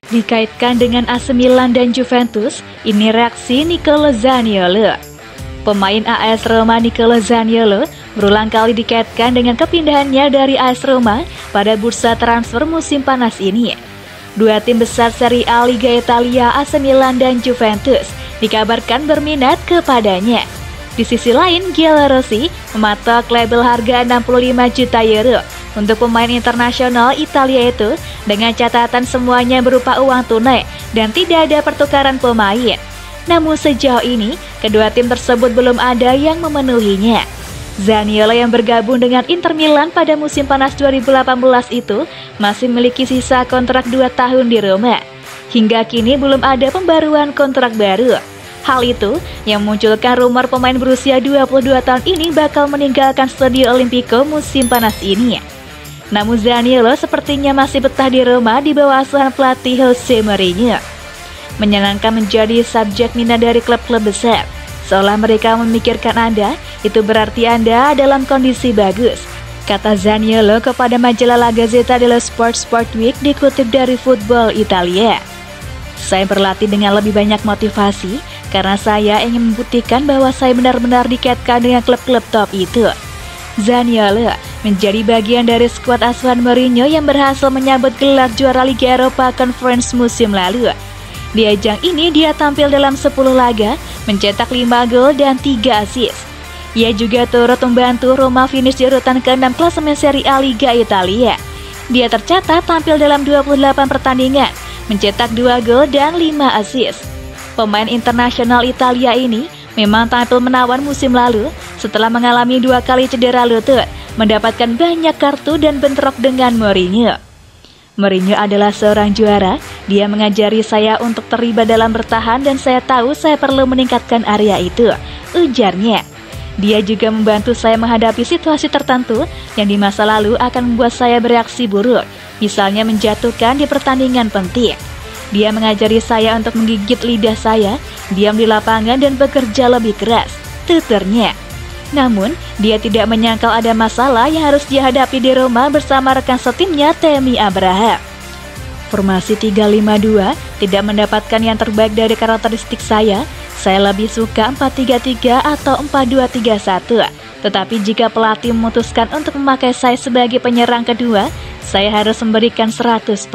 Dikaitkan dengan AC Milan dan Juventus, ini reaksi Nicolo Zaniolo. Pemain AS Roma Nicolo Zaniolo berulang kali dikaitkan dengan kepindahannya dari AS Roma pada bursa transfer musim panas ini. Dua tim besar Serie A Liga Italia, AC Milan dan Juventus, dikabarkan berminat kepadanya. Di sisi lain, Giallorossi mematok label harga 65 juta euro untuk pemain internasional Italia itu dengan catatan semuanya berupa uang tunai dan tidak ada pertukaran pemain. Namun sejauh ini, kedua tim tersebut belum ada yang memenuhinya. Zaniolo yang bergabung dengan Inter Milan pada musim panas 2018 itu masih memiliki sisa kontrak 2 tahun di Roma. Hingga kini belum ada pembaruan kontrak baru. Hal itu yang memunculkan rumor pemain berusia 22 tahun ini bakal meninggalkan Stadio Olimpico musim panas ini. Namun Zaniolo sepertinya masih betah di Roma di bawah asuhan pelatih Jose Mourinho. Menyenangkan menjadi subjek minat dari klub-klub besar. Seolah mereka memikirkan Anda, itu berarti Anda dalam kondisi bagus, kata Zaniolo kepada majalah La Gazzetta dello Sport Week dikutip dari Football Italia. Saya berlatih dengan lebih banyak motivasi karena saya ingin membuktikan bahwa saya benar-benar dikaitkan dengan klub-klub top itu. Zaniolo menjadi bagian dari skuad asuhan Mourinho yang berhasil menyambut gelar juara Liga Eropa Conference musim lalu. Di ajang ini dia tampil dalam 10 laga, mencetak 5 gol dan 3 assist. Ia juga turut membantu Roma finish di urutan ke-6 klasemen Serie A Liga Italia. Dia tercatat tampil dalam 28 pertandingan, mencetak 2 gol dan 5 assist. Pemain internasional Italia ini memang tampil menawan musim lalu setelah mengalami 2 kali cedera lutut, mendapatkan banyak kartu dan bentrok dengan Mourinho. Mourinho adalah seorang juara, dia mengajari saya untuk terlibat dalam bertahan dan saya tahu saya perlu meningkatkan area itu, ujarnya. Dia juga membantu saya menghadapi situasi tertentu yang di masa lalu akan membuat saya bereaksi buruk, misalnya menjatuhkan di pertandingan penting. Dia mengajari saya untuk menggigit lidah saya, diam di lapangan dan bekerja lebih keras, tuturnya. Namun, dia tidak menyangkal ada masalah yang harus dihadapi di Roma bersama rekan setimnya Tammy Abraham. Formasi 3-5-2 tidak mendapatkan yang terbaik dari karakteristik saya lebih suka 4-3-3 atau 4-2-3-1. Tetapi jika pelatih memutuskan untuk memakai saya sebagai penyerang kedua, saya harus memberikan 100%.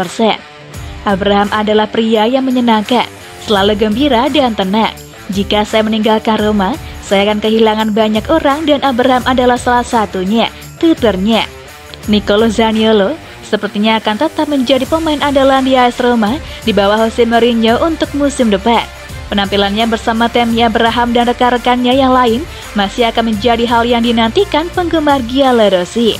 Abraham adalah pria yang menyenangkan, selalu gembira dan tenang. Jika saya meninggalkan Roma, saya akan kehilangan banyak orang dan Abraham adalah salah satunya, tuturnya. Nicolo Zaniolo sepertinya akan tetap menjadi pemain andalan di AS Roma di bawah Jose Mourinho untuk musim depan. Penampilannya bersama Tammy Abraham dan rekan-rekannya yang lain masih akan menjadi hal yang dinantikan penggemar Giallorossi.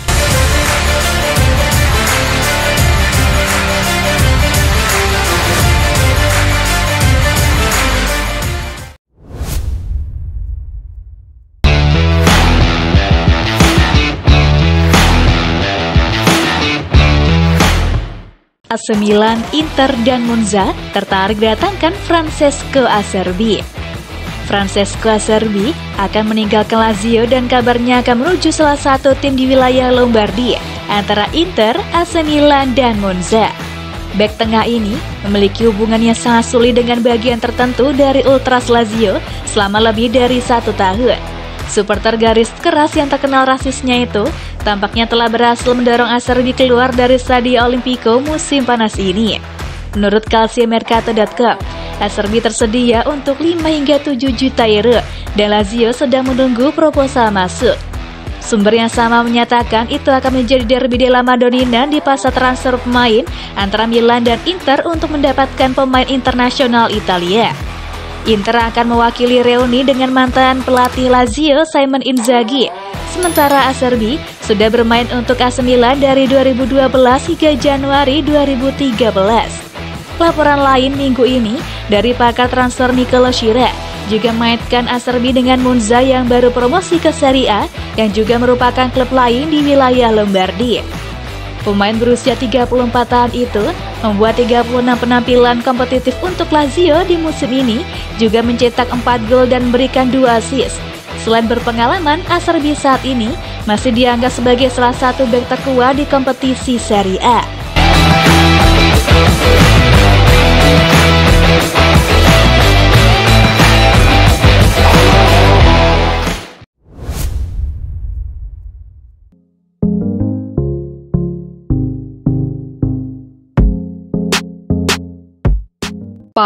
AC Milan, Inter, dan Monza tertarik datangkan Francesco Acerbi. Francesco Acerbi akan meninggalkan Lazio dan kabarnya akan menuju salah satu tim di wilayah Lombardia antara Inter, AC Milan, dan Monza. Bek tengah ini memiliki hubungan yang sangat sulit dengan bagian tertentu dari Ultras Lazio selama lebih dari 1 tahun. Supporter garis keras yang terkenal rasisnya itu tampaknya telah berhasil mendorong Acerbi keluar dari Stadio Olimpico musim panas ini. Menurut Calciomercato.com, Acerbi tersedia untuk 5 hingga 7 juta euro dan Lazio sedang menunggu proposal masuk. Sumber yang sama menyatakan itu akan menjadi derby della Madonnina di pasar transfer pemain antara Milan dan Inter untuk mendapatkan pemain internasional Italia. Inter akan mewakili reuni dengan mantan pelatih Lazio Simone Inzaghi. Sementara Acerbi sudah bermain untuk AC Milan dari 2012 hingga Januari 2013. Laporan lain minggu ini dari pakar transfer Nicolo Schira juga mengaitkan Acerbi dengan Monza yang baru promosi ke Serie A yang juga merupakan klub lain di wilayah Lombardia. Pemain berusia 34 tahun itu membuat 36 penampilan kompetitif untuk Lazio di musim ini, juga mencetak 4 gol dan memberikan 2 assist. Selain berpengalaman, Acerbi saat ini masih dianggap sebagai salah satu bek terkuat di kompetisi Serie A.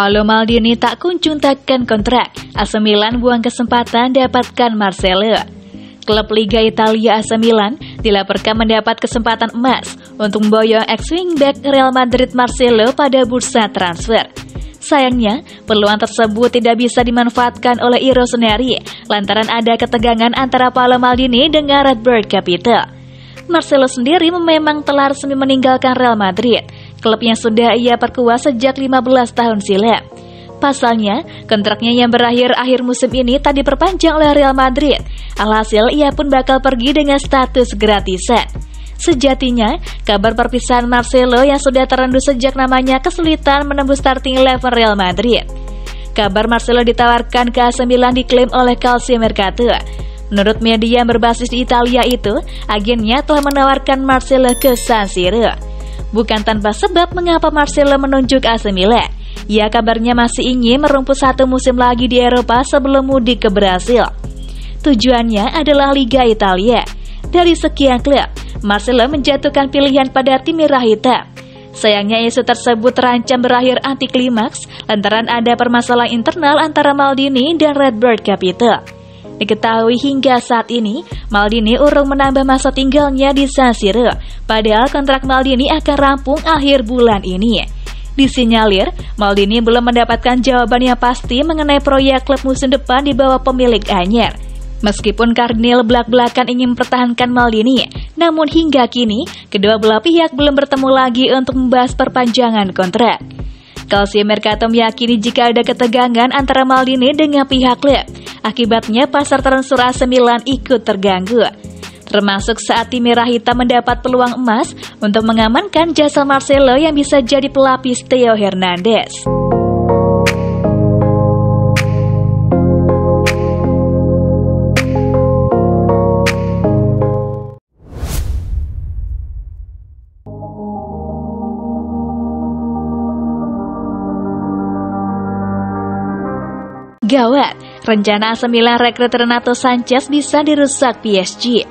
Paolo Maldini tak kunjung takkan kontrak, AC Milan buang kesempatan dapatkan Marcelo. Klub Liga Italia AC Milan dilaporkan mendapat kesempatan emas untuk memboyong ex-wingback Real Madrid Marcelo pada bursa transfer. Sayangnya, peluang tersebut tidak bisa dimanfaatkan oleh I Rossoneri lantaran ada ketegangan antara Paolo Maldini dengan Red Bird Capital. Marcelo sendiri memang telah resmi meninggalkan Real Madrid, klub yang sudah ia perkuat sejak 15 tahun silam. Pasalnya, kontraknya yang berakhir akhir musim ini tak diperpanjang oleh Real Madrid. Alhasil, ia pun bakal pergi dengan status gratisan. Sejatinya, kabar perpisahan Marcelo yang sudah terendus sejak namanya kesulitan menembus starting 11 Real Madrid. Kabar Marcelo ditawarkan ke AC Milan diklaim oleh Calcio Mercato. Menurut media yang berbasis di Italia itu, agennya telah menawarkan Marcelo ke San Siro. Bukan tanpa sebab mengapa Marcelo menunjuk AC Milan. Ia kabarnya masih ingin merumput satu musim lagi di Eropa sebelum mudik ke Brasil. Tujuannya adalah Liga Italia. Dari sekian klub, Marcelo menjatuhkan pilihan pada tim merah hitam. Sayangnya isu tersebut terancam berakhir anti klimaks lantaran ada permasalahan internal antara Maldini dan Red Bird Capital. Diketahui hingga saat ini, Maldini urung menambah masa tinggalnya di San Siro, padahal kontrak Maldini akan rampung akhir bulan ini. Disinyalir, Maldini belum mendapatkan jawaban yang pasti mengenai proyek klub musim depan di bawah pemilik anyar. Meskipun Cardinal belak-belakan ingin mempertahankan Maldini, namun hingga kini, kedua belah pihak belum bertemu lagi untuk membahas perpanjangan kontrak. Calcio Mercato meyakini jika ada ketegangan antara Maldini dengan pihak klub, akibatnya pasar transfer AC Milan ikut terganggu. Termasuk saat tim merah hitam mendapat peluang emas untuk mengamankan jasa Marcelo yang bisa jadi pelapis Theo Hernandez. Gawat, rencana AC Milan rekrut Renato Sanches bisa dirusak PSG.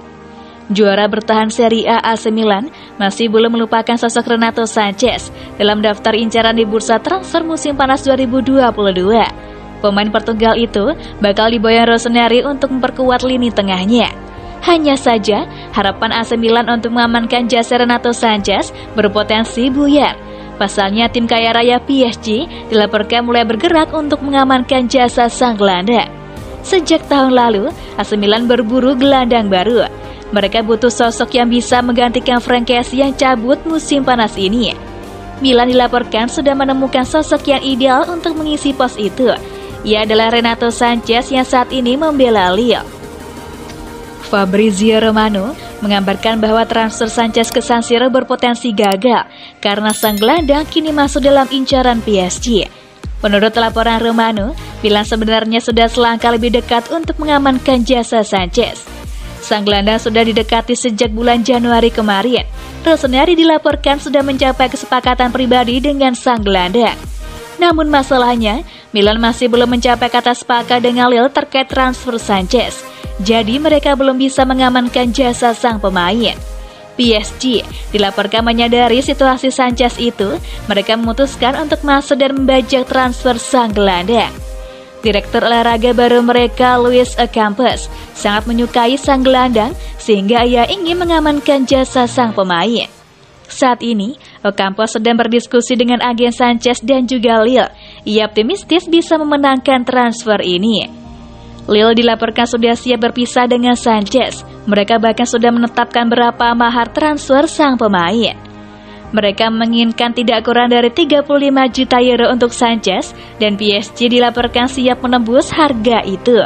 Juara bertahan Serie A AC Milan masih belum melupakan sosok Renato Sanches dalam daftar incaran di bursa transfer musim panas 2022. Pemain Portugal itu bakal diboyong Rossoneri untuk memperkuat lini tengahnya. Hanya saja, harapan AC Milan untuk mengamankan jasa Renato Sanches berpotensi buyar. Pasalnya tim kaya raya PSG dilaporkan mulai bergerak untuk mengamankan jasa sang gelandang. Sejak tahun lalu, AC Milan berburu gelandang baru. Mereka butuh sosok yang bisa menggantikan Frank Kessie yang cabut musim panas ini. Milan dilaporkan sudah menemukan sosok yang ideal untuk mengisi pos itu. Ia adalah Renato Sanches yang saat ini membela Lille. Fabrizio Romano menggambarkan bahwa transfer Sanches ke San Siro berpotensi gagal karena sang gelandang kini masuk dalam incaran PSG. Menurut laporan Romano, Milan sebenarnya sudah selangkah lebih dekat untuk mengamankan jasa Sanches. Sang gelandang sudah didekati sejak bulan Januari kemarin. Rossoneri dilaporkan sudah mencapai kesepakatan pribadi dengan sang gelandang. Namun masalahnya, Milan masih belum mencapai kata sepakat dengan Lille terkait transfer Sanches. Jadi mereka belum bisa mengamankan jasa sang pemain. PSG dilaporkan menyadari situasi Sanches itu, mereka memutuskan untuk masuk dan membajak transfer sang gelandang. Direktur olahraga baru mereka, Luis Ocampos, sangat menyukai sang gelandang sehingga ia ingin mengamankan jasa sang pemain. Saat ini, Ocampos sedang berdiskusi dengan agen Sanches dan juga Lille. Ia optimistis bisa memenangkan transfer ini. Lille dilaporkan sudah siap berpisah dengan Sanches. Mereka bahkan sudah menetapkan berapa mahar transfer sang pemain. Mereka menginginkan tidak kurang dari 35 juta euro untuk Sanches dan PSG dilaporkan siap menembus harga itu.